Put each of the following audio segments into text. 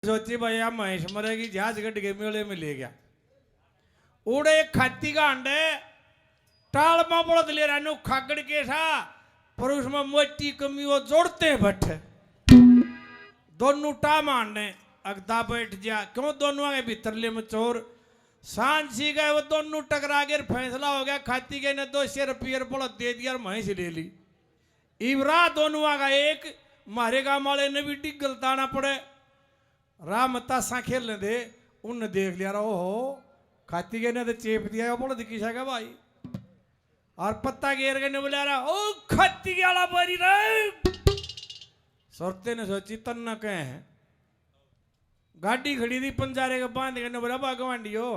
सोची भैया महेश मरेगी जहाज गट के मेले में ले गया उड़े एक खाती का अंडे टाल में बड़द ले रहा खागड़ के सा पर उसमें मोटी कमी वो जोड़ते बैठे दोनों टा मारने अगदा बैठ जा क्यों दोनों आगे भीतर ले में चोर सांझ सी गए वो दोनों टकरा गए फैसला हो गया खाती के ने 200 रुपये बड़द दे दिया और महेश ले ली इबरा दोनों आगा एक मारे गांव वाले ने भी डिगल दाना पड़े राम तासा खेलने दे उनने देख लिया रहा हो खाती के ने तो चेप दिया बोला दिखी सका भाई और पत्ता घेर के ने बोला रहा ओ खाती के वाला बरी रे सोरते ने सोची तन्ना कहे हैं गाड़ी खड़ी थी पंजारे के बांध के ने बोला भगवानी हो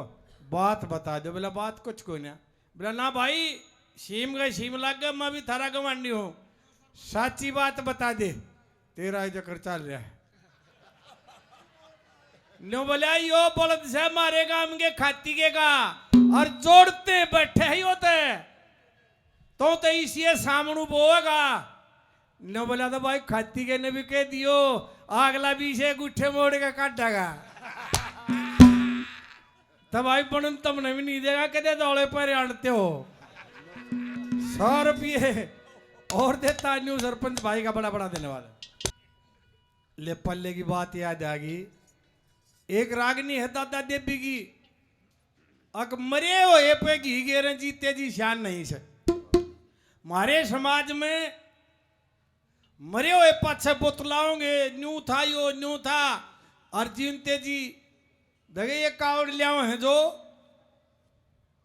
बात बता दो बोला बात कुछ को ना बोला ना भाई सीम गए सीम लग गए मैं भी थारा गवानी हूँ साची बात बता दे तेरा चक्कर चल रहा है नो बोला यो बलद से मारे गांव के खाती के का और जोड़ते बैठे ही होते तो इसी सामने बोएगा नो बोला तो भाई खाती के ने भी कह दियो अगला भी से गुट्ठे मोड़ के काटेगा तब भाई बनन तुमने भी नहीं देगा कहते दौड़े पर आनते हो 100 रुपये और देता न्यू सरपंच भाई का बड़ा बड़ा धन्यवाद ले पल्ले की बात याद आ गई एक रागनी है दादा देवी की अक मरे हो ये पे घी गेरे जीते जी शान नहीं से मारे समाज में मरे हुए पाछे बोतलाओगे न्यू था यो न्यू था और जीनते जी देखे ये कावड़ लिया है जो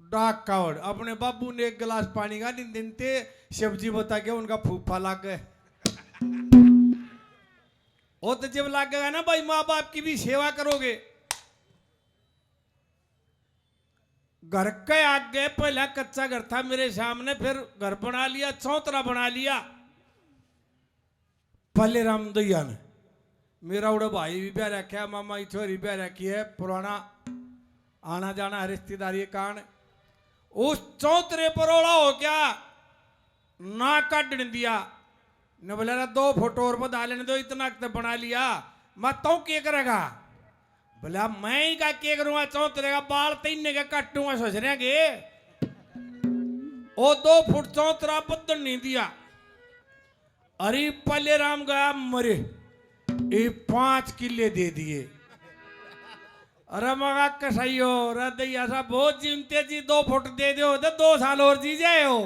डाक कावड़ अपने बाबू ने एक गिलास पानी का दिन दिन ते सब्जी बता के उनका फूफा लाग गए वो तो जब लाग गया ना भाई माँ बाप की भी सेवा करोगे घर के आगे पहला कच्चा घर था मेरे सामने फिर घर बना लिया चौतरा बना लिया पहले रामदैया ने मेरा उड़ा भाई भी प्यार रखा मामा की छोरी प्यार रखी है पुराना आना जाना रिश्तेदारी कान उस चौतरे पर ओला हो क्या ना काटने दिया न बोला 2 फोटो और बता लेने दो इतना तो बना लिया मैं तो क्या करेगा बोला मैं ही का क्या करूंगा चौतरेगा बाल 3 का काटूंगा सोच रहे गे वो 2 फुट चौतरा बदल नहीं दिया अरे पल्ले राम गया मरे ये 5 किले दे दिए अरे मगा कसाइयो दैया सा बहुत जीनते जी 2 फुट दे दो तो 2 साल और जी जाए हो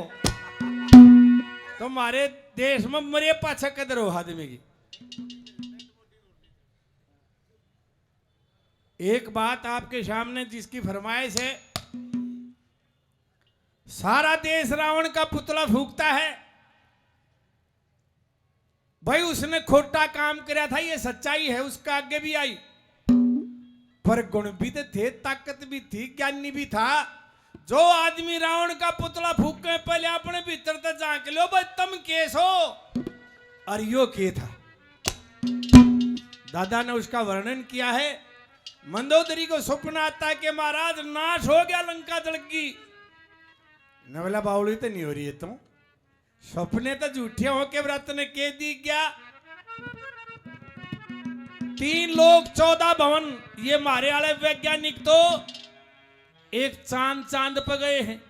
तुम्हारे देश में मरे पाछा कदर हो आदमी की एक बात आपके सामने जिसकी फरमाइश है सारा देश रावण का पुतला फूंकता है भाई उसने खोटा काम किया था ये सच्चाई है उसका आगे भी आई पर गुण भी तो थे ताकत भी थी ज्ञानी भी था जो आदमी रावण का पुतला फूके पहले अपने भीतर तक झांक लो भाई तुम केस हो और यो के था दादा ने उसका वर्णन किया है मंदोदरी को स्वप्न आता है कि महाराज नाश हो गया लंका जलगी नवला बावली तो नहीं हो रही है तुम सपने तो झूठे हो के व्रत ने के दी क्या 3 लोग 14 भवन ये मारे वाले वैज्ञानिक तो एक चांद पर गए हैं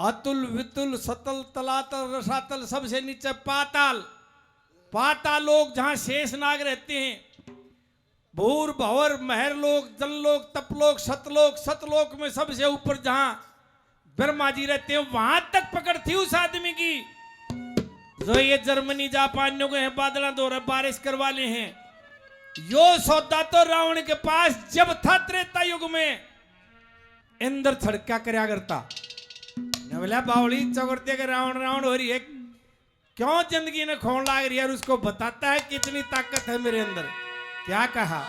अतुल वितुल सतल तलातल रसातल सबसे नीचे पाताल लोग जहां शेष नाग रहते हैं भूर भवर महर लोक जल लोक तपलोक सतलोक में सबसे ऊपर जहां ब्रह्मा जी रहते हैं वहां तक पकड़ थी उस आदमी की जो ये जर्मनी जापानियों के हैं बादलों द्वारा बारिश करवा ले हैं यो सौदा तो रावण के पास जब था त्रेता युग में इंद्र छड़का करया करता बोला बावली चौकड़ते के रावण हो रही है क्यों जिंदगी ने खोन लाग रही है और उसको बताता है कितनी ताकत है मेरे अंदर क्या कहा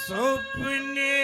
सपने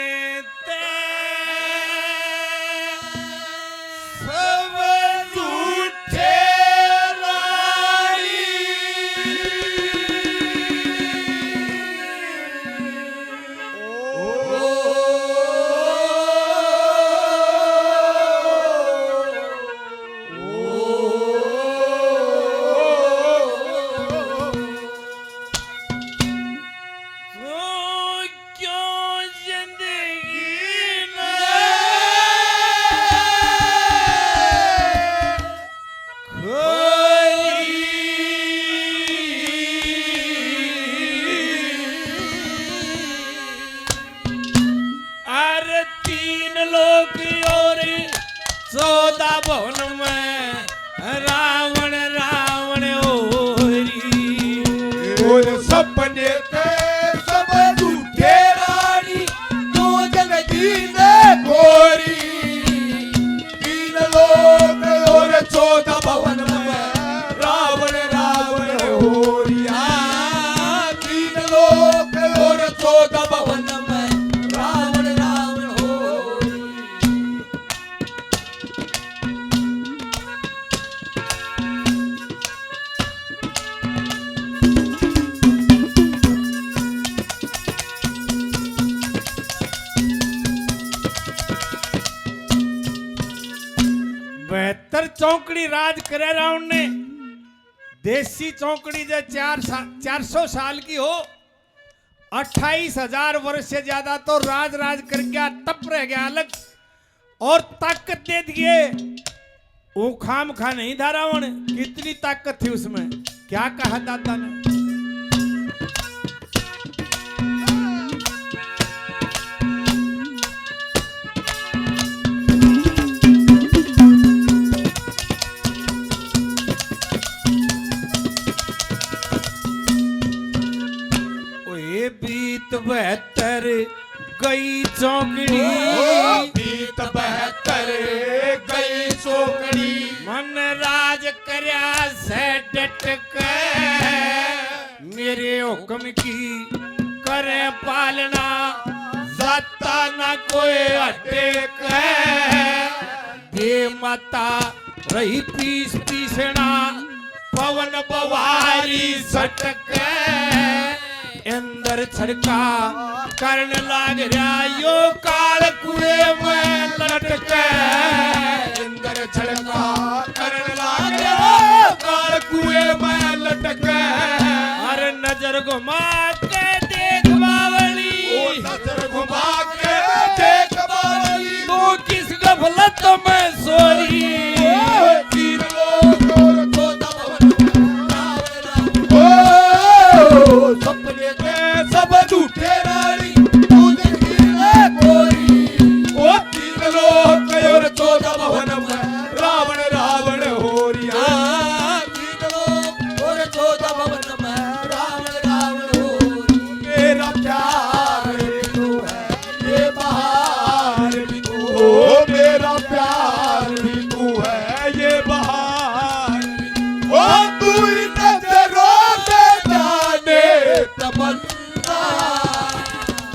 72 चौकड़ी राज करे राउंड ने। देसी चौकड़ी जो 400 साल की हो, 28,000 वर्ष से ज्यादा तो राज कर गया, तप रह गया अलग और ताकत दे दिए। वो खाम खा नहीं था रावण, कितनी ताकत थी उसमें। क्या कहा दादा ने? बीत 72 गई चौकड़ी, बीत 72 गई चौकड़ी। मन राज करया से डट के, मेरे हुक्म की करे पालना, जाता ना कोई हटे के। बेमता रही पीसना, पवन बवारी सटके। अंदर छड़का करण लाग रहा यो काल कुएं में लटके। अंदर छड़का करण लाग रहा काल कुएं में लटके। अरे नजर घुमा के देख बावली, ओ नजर घुमा के देख बावली। तो किस गफलत में सोरी, तीन लोग और तो ओ सपने में सब झूठे रानी, तू देखी ले कोई। ओ तीन लोग और 14 भवन में रावण रावण हो रिया। तीन लोग और 14 भवन में रावण रावण हो रिया। मेरा प्यार भी तू है, ये बहार भी तू। ओ मेरा प्यार भी तू है, ये बहार भी तू। ओ तू ही नजरों से जाने तमन्ना,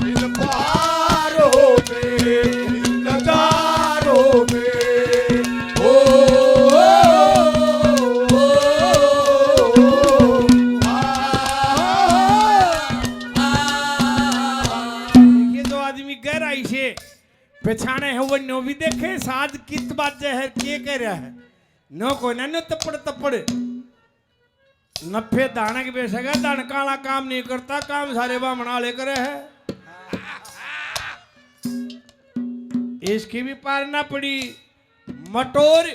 इन बहारों में, इन नजारों में। ओ ये दो आदमी गहराई से पछाने है, वो नो भी देखे साध कित बात है, के कह रहा है नो को ना नो तपड़ नफे दाने के बेचेगा, दान काला काम नहीं करता, काम सारे बामणा ले करे है। इसकी भी पार ना पड़ी मटोर।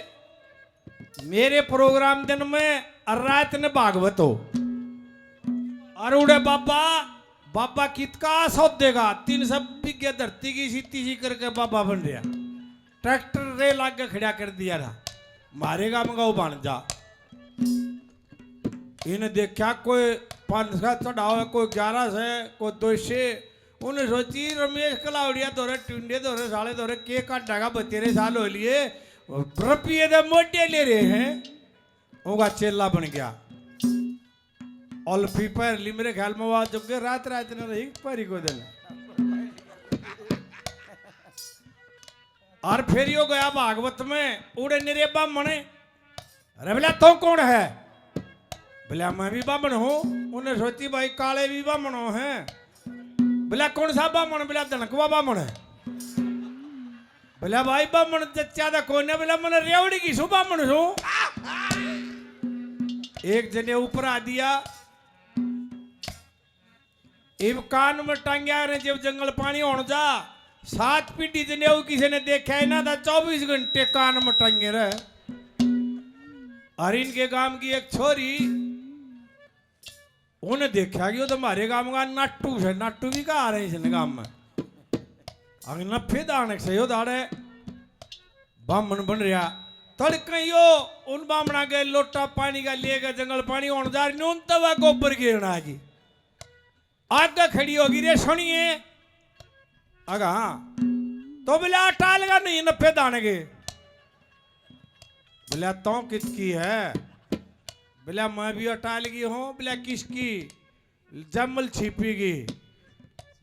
मेरे प्रोग्राम दिन में रात ने भागवत हो और उड़े बाबा कितका सौद देगा। 300 बीघे धरती की सीती सी करके बाबा बन रहा। ट्रैक्टर रे लाग के खड़ा कर दिया था, मारेगा मंगाओ बन जा। इन्हें देखा कोई 500 चढ़ाओ है, कोई 11 से, कोई 200। उन्हें सोची रमेश कलावड़िया दौरे टुंडे दौरे साले दौरे के काटेगा, 72 साल हो लिए, रुपये तो मोटे ले रहे हैं। उनका चेला बन गया। ऑल्फी पैर ली मेरे ख्याल में, वहां चुके रात ने रही पैरी को दिल। और फिर यो गया भागवत में, उड़े निरे बामणे। अरे बोला तो कौन है? बोला मैं भी बामण हूं। उन्हें सोची भाई काले भी बामणों हैं। बोला कौन सा बामण? बोला धनकवा बामण है। बोला भाई बामण ज्यादा कौन है? बोला मैंने रेवड़ी की सु बामण हूं। एक जने ऊपर आ दिया, इब कान में टांग्या ने, जब जंगल पानी होने जा 7 पीढ़ी जने किसी ने देखा है ना था, 24 घंटे कान में टांगे रहे। और इनके गांव की एक छोरी, उन्हें देखा कि वो तो हमारे गांव का नाटू है। नाटू भी कहा रहे हैं गांव में। अगर नफे दाने से यो दाड़े बामण बन रहा। तड़कइयो उन बामणा के लोटा पानी का लेकर जंगल पानी होने जा रही, उन तवा गोबर गिरना की आगे खड़ी होगी रे। सुनिए अगा तो बोला टाल का नहीं नफे दाने के। बोला तो किसकी है? बोला मैं भी अटाल की हूँ। बोला किसकी? जमल छिपीगी।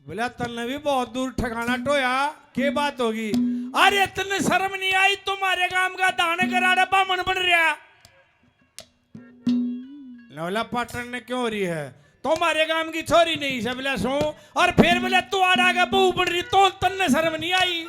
बोला तन्ने भी बहुत दूर ठिकाना टोया, के बात होगी? अरे इतने शर्म नहीं आई, तुम्हारे गांव का दाने कराड़ा बामण बन रहा। बोला पाटन ने क्यों रही है? तुम्हारे गांव की छोरी नहीं से। बोला सो। और फिर बोला तू आड़ा के बहू बन रही, तो तन्ने शर्म नहीं आई?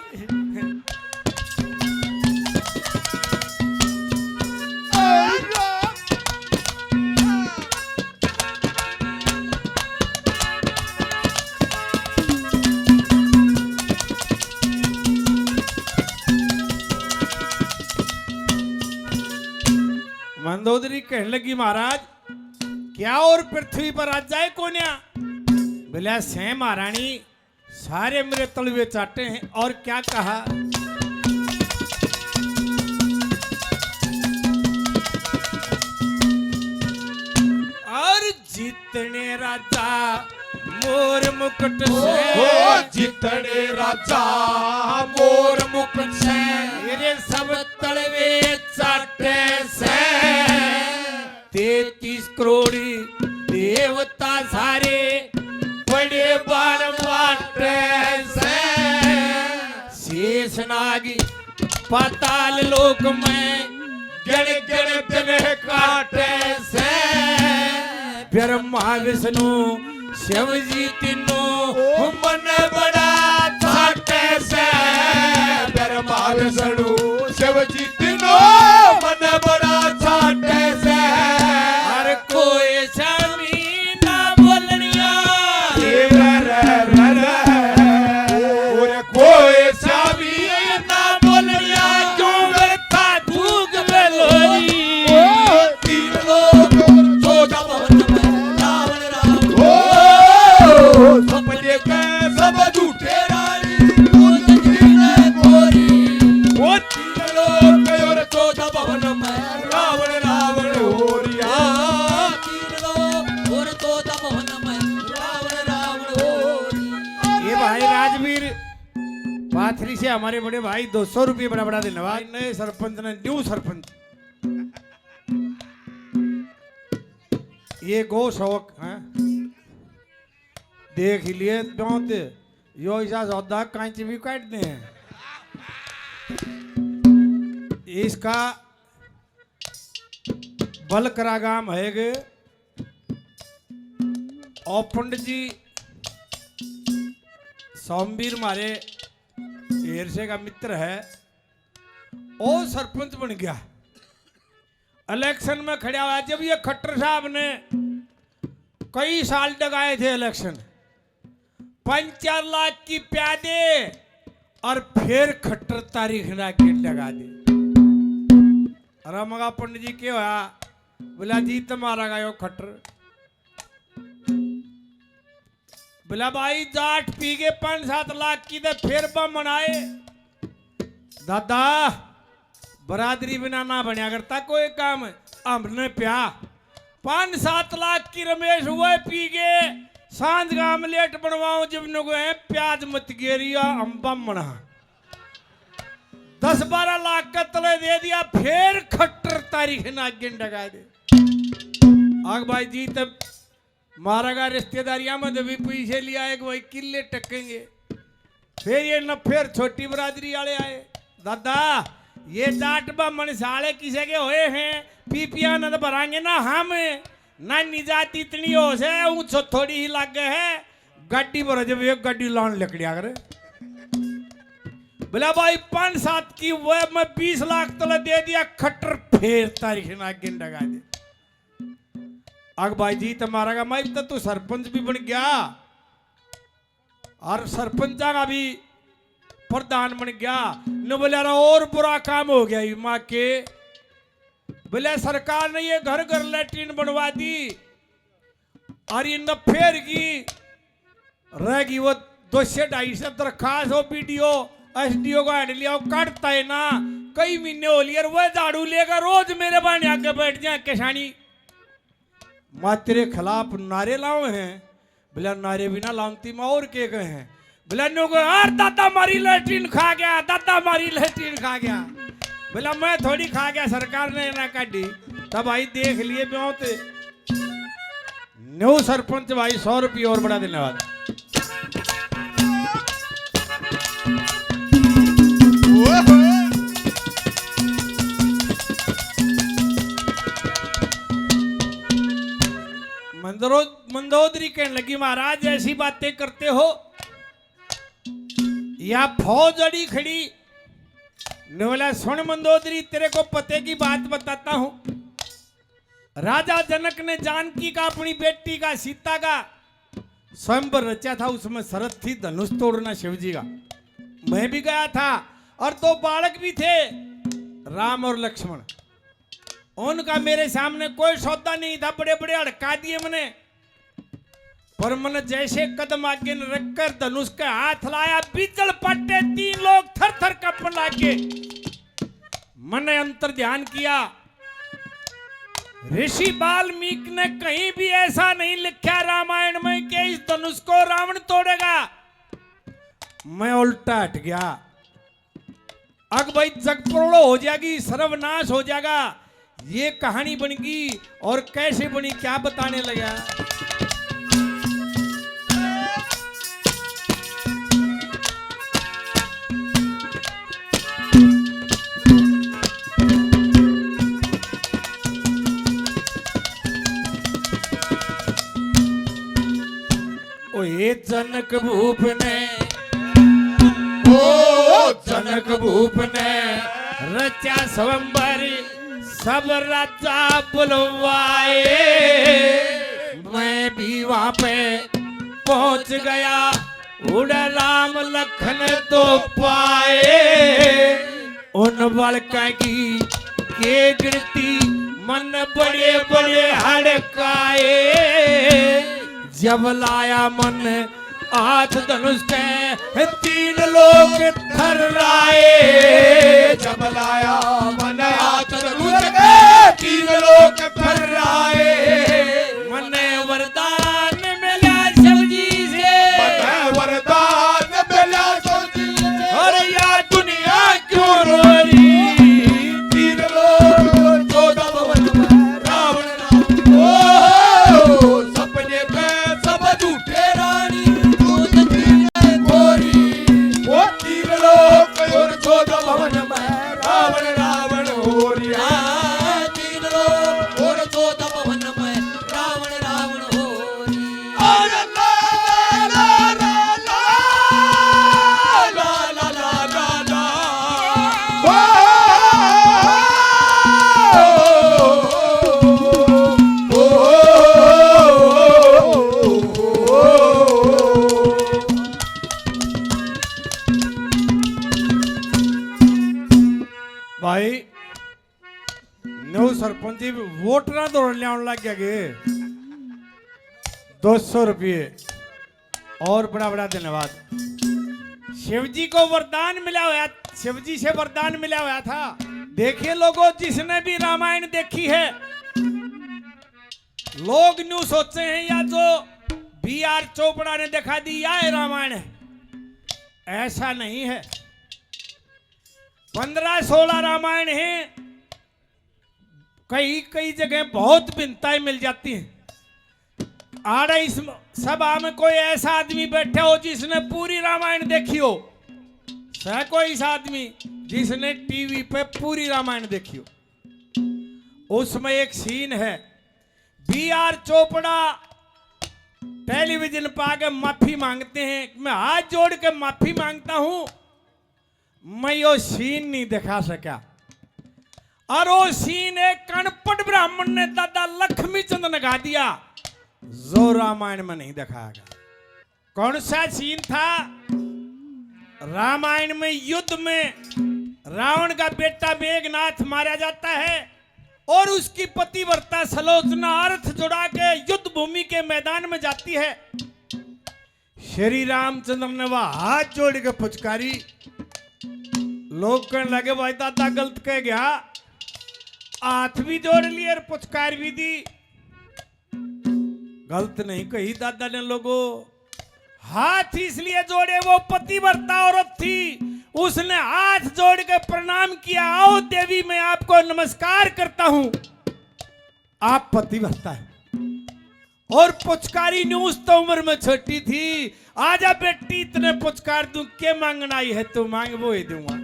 मंदोदरी कहने लगी महाराज क्या और पृथ्वी पर आ जाए कोन्या। बोला से महारानी सारे मेरे तलवे चाटे हैं। और क्या कहा, और जितने राजा मोर मुकुट से, जितने राजा मोर मुकुट से, मेरे सब तलवे चाटे से। 33 करोड़ देवता सारे बड़े बाण बाटे से। शेष नाग पाताल लोक में गण गण दिन काटे से। ब्रह्मा विष्णु शिव जी तीनों मन बड़ा छाटे से। ब्रह्मा विष्णु शिव जी तीनों मन बड़ा छाटे से। हर कोई स्वामी ना बोलनिया, और कोई स्वामी ना बोलनिया क्यों करता धूक बेलोरी। 3 लोक 14 भवन में रावण राम। सपने के सब झूठे रानी वो 3 लोक और 14 भवन में रावण रावण हो रिया। 3 लोक और 14 भवन में रावण रावण हो रिया। ये भाई राजवीर पाथरी से हमारे बड़े भाई 200 रुपये बड़ा बड़ा धन्यवाद। नए सरपंच ने न्यू सरपंच ये गो शौक है देख लिए बहुत यो ऐसा सौदा कांच भी काट दे हैं। इसका बल करागाम है गे और पंडित जी सोमवीर मारे एरसे का मित्र है और सरपंच बन गया। इलेक्शन में खड़ा हुआ। जब ये खट्टर साहब ने कई साल लगाए थे इलेक्शन, 5-4 लाख की प्यादे और फिर खट्टर तारीख ना गेट लगा दी। अरे मगा पंडित जी क्या हुआ, बोला जी तुम्हारा गायो खट्टर। बोला भाई जाट पी के 5-7 लाख की तो फिर बम मनाए। दादा बरादरी बिना ना बनया करता कोई काम। हमने प्या 5-7 लाख की रमेश हुए पी के सांझ का आमलेट बनवाओ जब नो है प्याज मत गेरिया हम बम मना। 10-12 लाख का तले दे दिया फिर खट्टर तारीख ना गिन डगा दे। आग भाई जी तब मारागा रिश्तेदारियां में भी पैसे लिया एक वही किले टकेंगे। फिर ये न फिर छोटी बरादरी वाले आए। दादा ये जाट बमन साले किसे के होए हैं पीपिया न भरांगे ना हम ना निजात इतनी हो से ऊंचो थोड़ी ही लग गए है गाड़ी पर जब एक गाड़ी लॉन लकड़िया करे। बोला भाई 5-7 की वो मैं 20 लाख तले दे दिया खट्टर फिर तारीख ना गिन डगा दे। अग भाई जी तुम्हारा का मैं तू सरपंच भी बन गया और सरपंचा का भी प्रधान बन गया न। बोले और बुरा काम हो गया माँ के। बोले सरकार ने ये घर घर लैट्रिन बनवा दी और ये न फेर की रहेगी वो 200-250 दरखास्त हो बीडीओ एसडीओ का हैंड लिया काटता है ना। कई महीने हो लिए वो झाड़ू लेकर रोज मेरे बाने आके बैठ जाए किसानी। माँ तेरे खिलाफ नारे लाओ हैं। बोला नारे बिना लामती माँ और के गए हैं। बोला नो को यार दादा मारी लैट्रिन खा गया, दादा मारी लैट्रिन खा गया। बोला मैं थोड़ी खा गया सरकार ने ना काटी। तब भाई देख लिए बहुत न्यू सरपंच भाई 100 रुपये और बड़ा धन्यवाद। मंदोदरी कहने लगी महाराज ऐसी बातें करते हो या फौज अड़ी खड़ी। ने बोला सुन मंदोदरी तेरे को पते की बात बताता हूं। राजा जनक ने जानकी का अपनी बेटी का सीता का स्वयंवर रचा था। उसमें शरत थी धनुष तोड़ना शिवजी का। मैं भी गया था और 2 बालक भी थे राम और लक्ष्मण। उनका मेरे सामने कोई सौदा नहीं था, बड़े बड़े अड़का दिए मैंने। पर मैंने जैसे कदम आगे न रखकर धनुष का हाथ लाया, बीजल पट्टे 3 लोग थर थर कपन लागे। मैंने अंतर ध्यान किया, ऋषि वाल्मीकि ने कहीं भी ऐसा नहीं लिखा रामायण में कि इस धनुष को रावण तोड़ेगा। मैं उल्टा हट गया, अग भाई जगपोड़ो हो जाएगी, सर्वनाश हो जाएगा। ये कहानी बनेगी और कैसे बनी क्या बताने लगा। ओए जनक भूप ने, ओ जनक भूप ने रचा स्वयंवर सब राजा बुलवाए। मैं भी वहां पे पहुंच गया, उड़ राम लखन तो पाए। उन बालका की के गिरती मन बड़े बड़े हड़काए। जब लाया मन हाथ धनुष के 3 लोग थर्राए। जब लाया मन हाथ धनुष के 3 लोग थर्राए। मने वरदान मिला शिवजी से, मने वरदान मिला शिवजी से। और या दुनिया क्यों रो रही। 3 लोग 14 भवन में रावण राम। ओ सपने में सब झूठे रानी, दूध पीने गोरी। वो 3 लोग और 14 भवन में रावण रावण हो रिया। 3 लोग और 14 भवन में रावण रावण हो री। और ला ला ला ला ला ला ला ला ला। भाई न्यू सरपंच जी वोट ना दौड़ लिया लग गया गे 200 रुपये और बड़ा बड़ा धन्यवाद। शिवजी को वरदान मिला हुआ, शिवजी से वरदान मिला हुआ था। देखिए लोगों, जिसने भी रामायण देखी है, लोग न्यू सोचते हैं या जो B.R. चोपड़ा ने दिखा दी या ये रामायण है। ऐसा नहीं है। 15-16 रामायण हैं, कई कई जगह बहुत भिन्नताएं मिल जाती हैं। आड़े इस सभा में कोई ऐसा आदमी बैठे हो जिसने पूरी रामायण देखी हो, कोई ऐसा आदमी जिसने टीवी पे पूरी रामायण देखी हो। उसमें एक सीन है, B.R. चोपड़ा टेलीविजन पर आके माफी मांगते हैं। मैं हाथ जोड़ के माफी मांगता हूं, मैं यो सीन नहीं दिखा सका। और वो सीन एक कणपट ब्राह्मण ने दादा लक्ष्मी चंद ने गा दिया, जो रामायण में नहीं दिखाया गया। कौन सा सीन था? रामायण में युद्ध में रावण का बेटा मेघनाथ मारा जाता है और उसकी पतिव्रता सलोचना अर्थ जुड़ा के युद्ध भूमि के मैदान में जाती है। श्री रामचंद्र ने वह हाथ जोड़ के पुचकारी। लोग कहने लगे भाई दादा गलत कह गया, हाथ भी जोड़ लिए और पुचकार भी दी। गलत नहीं कही दादा ने। लोगों, हाथ इसलिए जोड़े, वो पतिव्रता औरत थी, उसने हाथ जोड़ के प्रणाम किया, आओ देवी मैं आपको नमस्कार करता हूं, आप पतिव्रता है। और पुचकारी ने उस तो उम्र में छोटी थी, आजा बेटी इतने पुचकार दूं, के मांगना ही है तो मांग वो ही दूंगा।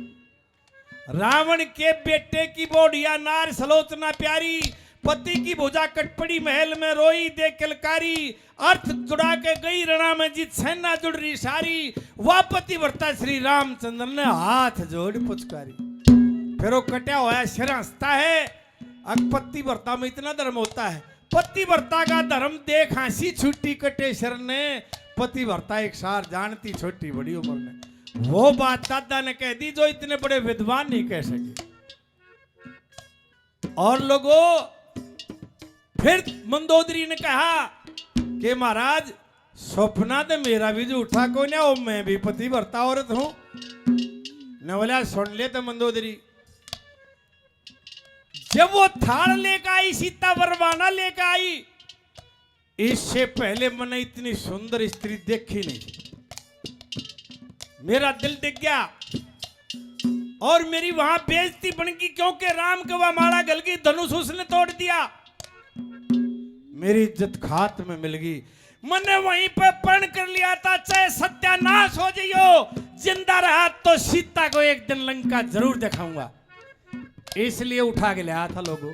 रावण के बेटे की बोढ़िया नार सलोचना प्यारी, पति की भुजा कटपड़ी महल में रोई दे किलकारी, अर्थ जुड़ा के गई रणा में जीत सेना जुड़ रही सारी, वह पतिव्रता श्री रामचंद्र ने हाथ जोड़ पुचकारी। फिर वो कटा हुआ सिर हंसता है। अब पतिव्रता में इतना धर्म होता है, पतिव्रता का धर्म देख हंसी छुट्टी कटे सिर ने। पतिव्रता एक सार जानती छोटी बड़ी उम्र में, वो बात दादा ने कह दी जो इतने बड़े विद्वान नहीं कह सके। और लोगों फिर मंदोदरी ने कहा कि महाराज सपना तो मेरा भी झूठा कोई ना, वो मैं भी पति भरता औरत हूं। न बोला सुन ले तो मंदोदरी, जब वो थाल लेकर आई, सीता वरवाना लेकर आई, इससे पहले मैंने इतनी सुंदर स्त्री देखी नहीं। मेरा दिल दिख गया और मेरी वहां बेइज्जती बन गई, क्योंकि राम के वह माला गल गई, धनुष उसने तोड़ दिया, मेरी इज्जत खात में मिल गई। मैंने वहीं पे प्रण कर लिया था, चाहे सत्यानाश हो जाइयो, जिंदा रहा तो सीता को एक दिन लंका जरूर दिखाऊंगा, इसलिए उठा के लाया था लोगों।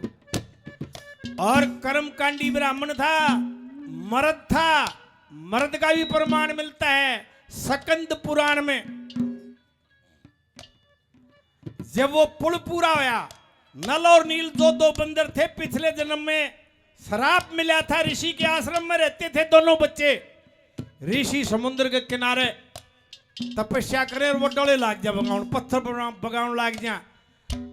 और कर्मकांडी ब्राह्मण था, मर्द था, मर्द का भी प्रमाण मिलता है सकंद पुराण में। जब वो पुल पूरा होया, नल और नील दो बंदर थे, पिछले जन्म में श्राप मिला था, ऋषि के आश्रम में रहते थे दोनों बच्चे। ऋषि समुद्र के किनारे तपस्या करे और वो डोले लाग जा बगाउन, पत्थर बगाउन लाग जा।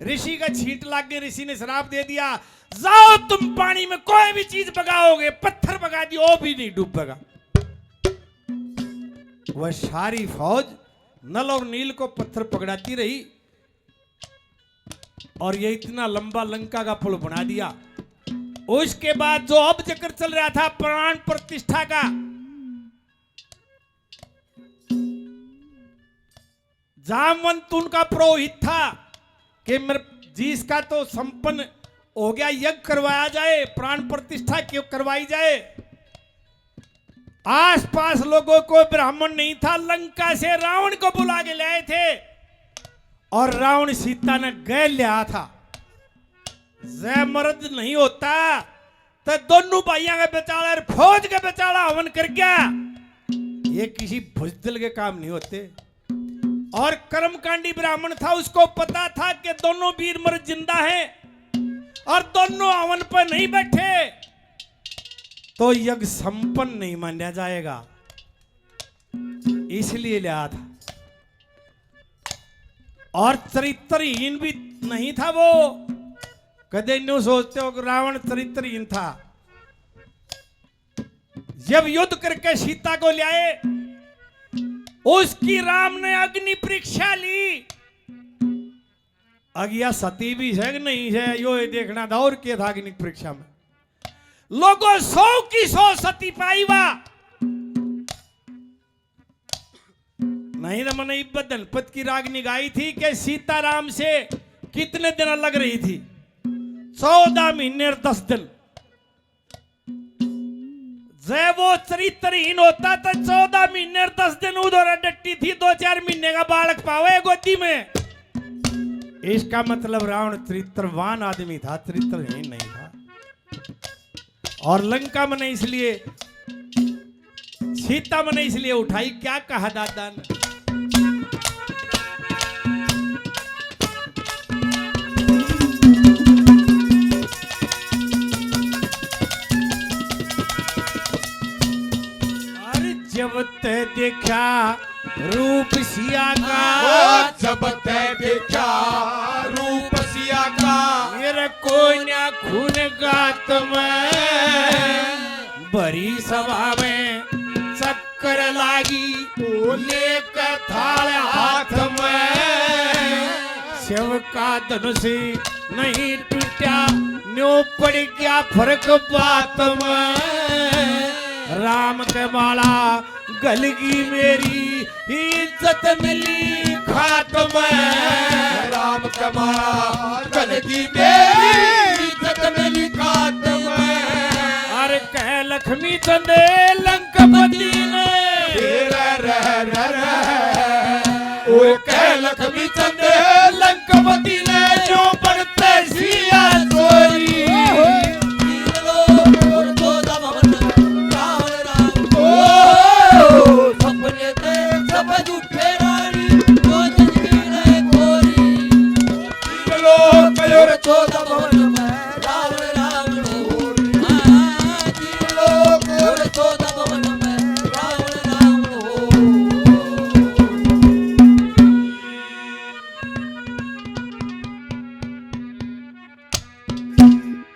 ऋषि का छींट लाग गई, ऋषि ने श्राप दे दिया, जाओ तुम पानी में कोई भी चीज बगाओगे, पत्थर बगा दियो वो भी नहीं डूबेगा। वह सारी फौज नल और नील को पत्थर पकड़ाती रही और ये इतना लंबा लंका का पुल बना दिया। उसके बाद जो अब चक्कर चल रहा था प्राण प्रतिष्ठा का, जामवंत उनका पुरोहित था कि जिसका तो संपन्न हो गया, यज्ञ करवाया जाए, प्राण प्रतिष्ठा क्यों करवाई जाए। आसपास लोगों को ब्राह्मण नहीं था, लंका से रावण को बुला के लाए थे और रावण सीता ने गैल लिया था। जय मर्द नहीं होता तो दोनों भाइयों के बेचारा फौज के बेचारा हवन कर गया, ये किसी बुजदिल के काम नहीं होते। और कर्मकांडी ब्राह्मण था, उसको पता था कि दोनों वीर मर्द जिंदा हैं और दोनों हवन पर नहीं बैठे तो यज्ञ संपन्न नहीं माना जाएगा, इसलिए लिया था। और चरित्रहीन भी नहीं था वो, कदे न्यू सोचते हो कि रावण चरित्रहीन था। जब युद्ध करके सीता को लाए, उसकी राम ने अग्नि परीक्षा ली। अगिया सती भी है कि नहीं है, यो ये देखना था। और क्या था अग्नि परीक्षा में, लोगों 100 की 100 सती पाई वा नहीं। तो मैंने धनपत की रागनी गाई थी कि सीताराम से कितने दिन लग रही थी, 14 महीने और 10 दिन। जब वो चरित्रहीन होता तो 14 महीने और 10 दिन उधर डट्टी थी, 2-4 महीने का बालक पावे गोदी में। इसका मतलब रावण चरित्रवान आदमी था, चरित्रहीन नहीं था। और लंका मैंने इसलिए, सीता मैंने इसलिए उठाई, क्या कहा दादा ने, जब ते देखा रूप सिया का, जब ते देखा रूप सिया का, मेरे कोन्या खून गात में, भरी सभा में चक्कर लागी, लेकर थाल हाथ में, शिव का धनुष नहीं टूटा, न्यू पड़ गया फर्क बात में। राम के माला गलगी मेरी इज्जत मिली खात में, राम के माला गलगी मेरी इज्जत मिली खात में। अरे कह लक्ष्मी चंदे